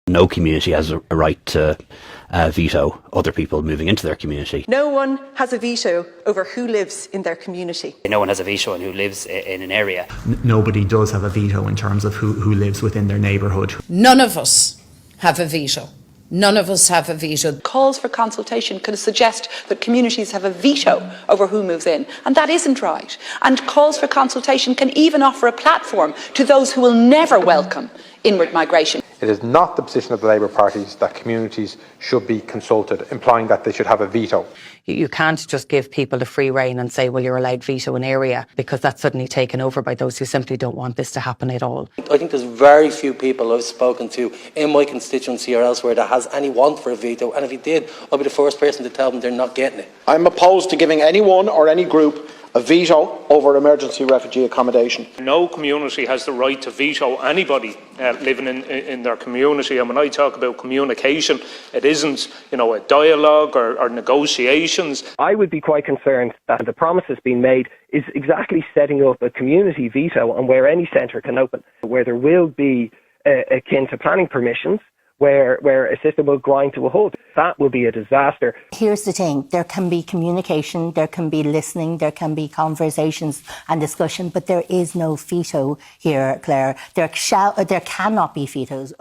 No community has a right to veto other people moving into their community. No one has a veto over who lives in their community. No one has a veto on who lives in an area. Nobody does have a veto in terms of who lives within their neighbourhood. None of us have a veto. None of us have a veto. Calls for consultation could suggest that communities have a veto over who moves in, and that isn't right. And calls for consultation can even offer a platform to those who will never welcome inward migration. It is not the position of the Labour Party that communities should be consulted, implying that they should have a veto. You can't just give people the free rein and say, well, you're allowed veto an area, because that's suddenly taken over by those who simply don't want this to happen at all. I think there's very few people I've spoken to in my constituency or elsewhere that has any want for a veto, and if he did, I'll be the first person to tell them they're not getting it. I'm opposed to giving anyone or any group a veto over emergency refugee accommodation. No community has the right to veto anybody living in their community, and when I talk about communication, it isn't, a dialogue or negotiations. I would be quite concerned that the promise that's been made is exactly setting up a community veto on where any centre can open, where there will be akin to planning permissions, where a system will grind to a halt. That will be a disaster. Here's the thing, there can be communication, there can be listening, there can be conversations and discussion, but there is no veto here, Claire. There cannot be vetoes.